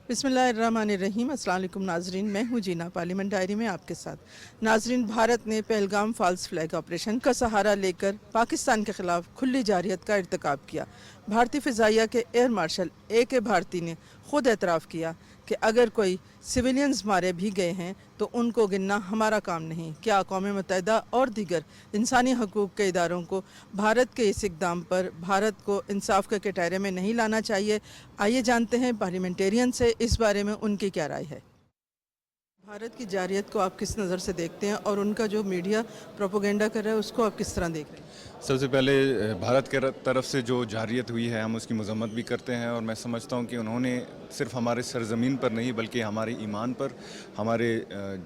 بسم اللہ الرحمن الرحیم۔ السلام علیکم ناظرین، میں ہوں جینا، پارلیمنٹ ڈائری میں آپ کے ساتھ۔ ناظرین، بھارت نے پہلگام فالس فلیگ آپریشن کا سہارا لے کر پاکستان کے خلاف کھلی جارحیت کا ارتکاب کیا۔ بھارتی فضائیہ کے ایئر مارشل A.K. بھارتی نے خود اعتراف کیا کہ اگر کوئی سویلینز مارے بھی گئے ہیں تو ان کو گننا ہمارا کام نہیں۔ کیا اقوام متحدہ اور دیگر انسانی حقوق کے اداروں کو بھارت کے اس اقدام پر بھارت کو انصاف کے کٹہرے میں نہیں لانا چاہیے؟ آئیے جانتے ہیں پارلیمنٹیرین سے اس بارے میں ان کی کیا رائے ہے۔ بھارت کی جارحیت کو آپ کس نظر سے دیکھتے ہیں اور ان کا جو میڈیا پروپیگنڈا کر رہا ہے اس کو آپ کس طرح دیکھ رہے ہیں؟ سب سے پہلے بھارت کے طرف سے جو جارحیت ہوئی ہے ہم اس کی مذمت بھی کرتے ہیں، اور میں سمجھتا ہوں کہ انہوں نے صرف ہمارے سرزمین پر نہیں بلکہ ہمارے ایمان پر، ہمارے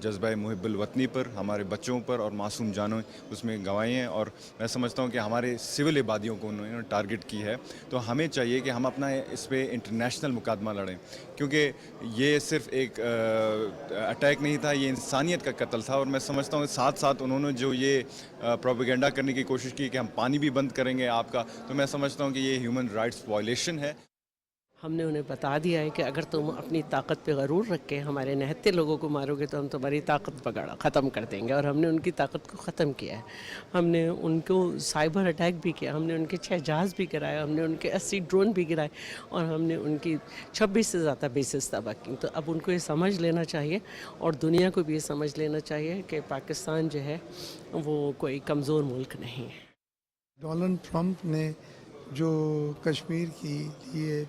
جذبہ محب الوطنی پر، ہمارے بچوں پر اور معصوم جانوں اس میں گنوائی ہیں، اور میں سمجھتا ہوں کہ ہمارے سول عبادیوں کو انہوں نے ٹارگٹ کی ہے۔ تو ہمیں چاہیے کہ ہم اپنا اس پہ انٹرنیشنل مقدمہ لڑیں، کیونکہ یہ صرف ایک اٹیک نہیں تھا، یہ انسانیت کا قتل تھا۔ اور میں سمجھتا ہوں ساتھ ساتھ انہوں نے جو یہ پروپیگنڈا کرنے کی کوشش کی کہ ہم پانی بھی بند کریں گے آپ کا، تو میں سمجھتا ہوں کہ یہ ہیومن رائٹس وائلیشن ہے۔ ہم نے انہیں بتا دیا ہے کہ اگر تم اپنی طاقت پہ غرور رکھ کے ہمارے نہتے لوگوں کو مارو گے تو ہم تمہاری طاقت ختم کر دیں گے، اور ہم نے ان کی طاقت کو ختم کیا ہے۔ ہم نے ان کو سائبر اٹیک بھی کیا، ہم نے ان کے 6 جہاز بھی گرائے، ہم نے ان کے 80 ڈرون بھی گرائے، اور ہم نے ان کی 26 سے زیادہ بیسز تباہ کی۔ تو اب ان کو یہ سمجھ لینا چاہیے اور دنیا کو بھی یہ سمجھ لینا چاہیے کہ پاکستان جو ہے وہ کوئی کمزور ملک نہیں ہے۔ ڈونلڈ ٹرمپ نے جو کشمیر کے لیے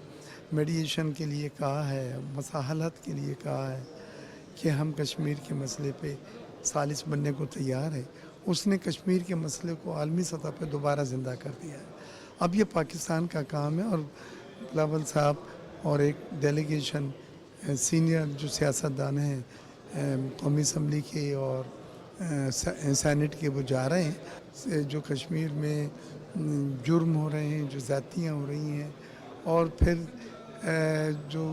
میڈیشن کے لیے کہا ہے، مصالحت کے لیے کہا ہے کہ ہم کشمیر کے مسئلے پہ ثالث بننے کو تیار ہے، اس نے کشمیر کے مسئلے کو عالمی سطح پہ دوبارہ زندہ کر دیا ہے۔ اب یہ پاکستان کا کام ہے، اور بلاول صاحب اور ایک ڈیلیگیشن سینئر جو سیاستدان ہیں قومی اسمبلی کے اور سینٹ کے، وہ جا رہے ہیں جو کشمیر میں جرم ہو رہے ہیں، جو زیادتیاں ہو رہی ہیں، اور پھر جو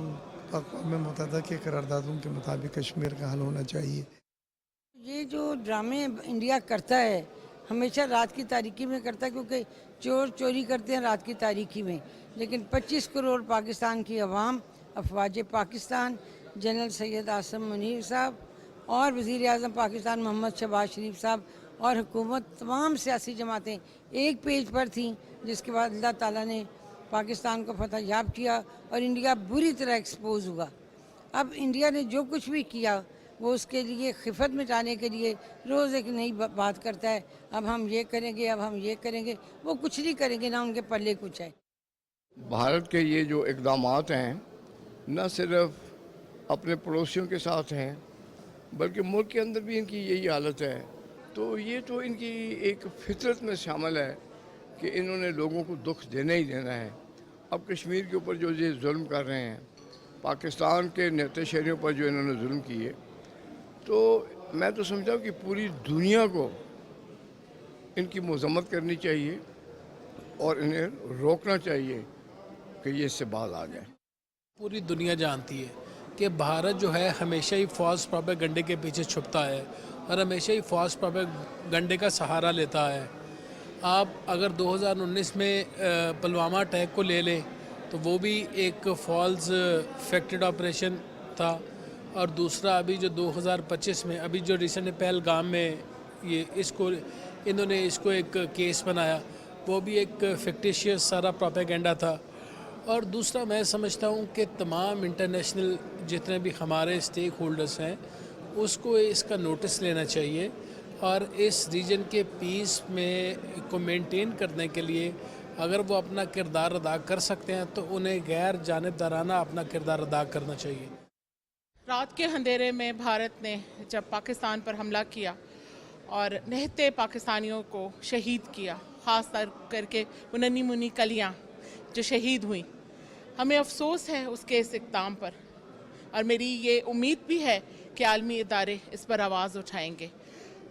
اقوام متحدہ کے قراردادوں کے مطابق کشمیر کا حل ہونا چاہیے۔ یہ جو ڈرامے انڈیا کرتا ہے ہمیشہ رات کی تاریکی میں کرتا ہے، کیونکہ چور چوری کرتے ہیں رات کی تاریکی میں، لیکن 25 کروڑ پاکستان کی عوام، افواج پاکستان، جنرل سید عاصم منیر صاحب اور وزیر اعظم پاکستان محمد شہباز شریف صاحب اور حکومت، تمام سیاسی جماعتیں ایک پیج پر تھیں، جس کے بعد اللہ تعالیٰ نے پاکستان کو فتح یاب کیا اور انڈیا بری طرح ایکسپوز ہوا۔ اب انڈیا نے جو کچھ بھی کیا وہ اس کے لیے خفت مٹانے کے لیے روز ایک نئی بات کرتا ہے، اب ہم یہ کریں گے، اب ہم یہ کریں گے، وہ کچھ نہیں کریں گے، نہ ان کے پلے کچھ ہے۔ بھارت کے یہ جو اقدامات ہیں نہ صرف اپنے پڑوسیوں کے ساتھ ہیں بلکہ ملک کے اندر بھی ان کی یہی حالت ہے، تو یہ تو ان کی ایک فطرت میں شامل ہے کہ انہوں نے لوگوں کو دکھ دینا ہی دینا ہے۔ اب کشمیر کے اوپر جو یہ ظلم کر رہے ہیں، پاکستان کے نہتے شہریوں پر جو انہوں نے ظلم کیے، تو میں تو سمجھتا ہوں کہ پوری دنیا کو ان کی مذمت کرنی چاہیے اور انہیں روکنا چاہیے کہ یہ اس سے باز آ جائیں۔ پوری دنیا جانتی ہے کہ بھارت جو ہے ہمیشہ ہی فالس پروپیگنڈے کے پیچھے چھپتا ہے اور ہمیشہ ہی فالس پروپیگنڈے کا سہارا لیتا ہے۔ آپ اگر 2019 میں پلوامہ اٹیک کو لے لیں تو وہ بھی ایک فالس فیکٹڈ آپریشن تھا، اور دوسرا ابھی جو 2025 میں ابھی جو ریسنٹ پہلگام میں یہ انہوں نے اس کو ایک کیس بنایا، وہ بھی ایک فیکٹیشیس سارا پروپیگنڈا تھا۔ اور دوسرا میں سمجھتا ہوں کہ تمام انٹرنیشنل جتنے بھی ہمارے اسٹیک ہولڈرز ہیں اس کو اس کا نوٹس لینا چاہیے، اور اس ریجن کے پیس میں کو مینٹین کرنے کے لیے اگر وہ اپنا کردار ادا کر سکتے ہیں تو انہیں غیر جانبدارانہ اپنا کردار ادا کرنا چاہیے۔ رات کے اندھیرے میں بھارت نے جب پاکستان پر حملہ کیا اور نہتے پاکستانیوں کو شہید کیا، خاص طور کر کے وہ ننھی منھی کلیاں جو شہید ہوئیں، ہمیں افسوس ہے اس کے اس اقدام پر، اور میری یہ امید بھی ہے کہ عالمی ادارے اس پر آواز اٹھائیں گے۔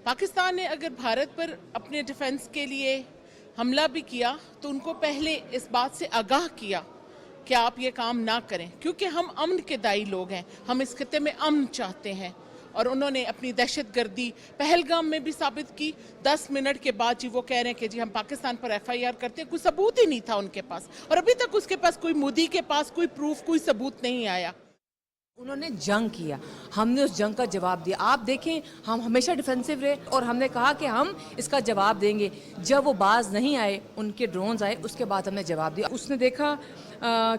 پاکستان نے اگر بھارت پر اپنے ڈیفنس کے لیے حملہ بھی کیا تو ان کو پہلے اس بات سے آگاہ کیا کہ آپ یہ کام نہ کریں، کیونکہ ہم امن کے دائی لوگ ہیں، ہم اس خطے میں امن چاہتے ہیں، اور انہوں نے اپنی دہشت گردی پہلگام میں بھی ثابت کی۔ 10 منٹ کے بعد وہ کہہ رہے ہیں کہ ہم پاکستان پر FIR کرتے ہیں، کوئی ثبوت ہی نہیں تھا ان کے پاس، اور ابھی تک اس کے پاس کوئی مودی کے پاس کوئی پروف، کوئی ثبوت نہیں آیا۔ انہوں نے جنگ کیا, ہم نے اس جنگ کا جواب دیا. آپ دیکھیں ہم ہمیشہ ڈیفینسو رہے اور ہم نے کہا کہ ہم اس کا جواب دیں گے. جب وہ باز نہیں آئے, ان کے ڈرونز آئے, اس کے بعد ہم نے جواب دیا. اس نے دیکھا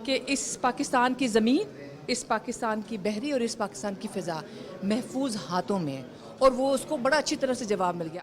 کہ اس پاکستان کی زمین, اس پاکستان کی بحری اور اس پاکستان کی فضا محفوظ ہاتھوں میں ہے, اور وہ اس کو بڑا اچھی طرح سے جواب مل گیا.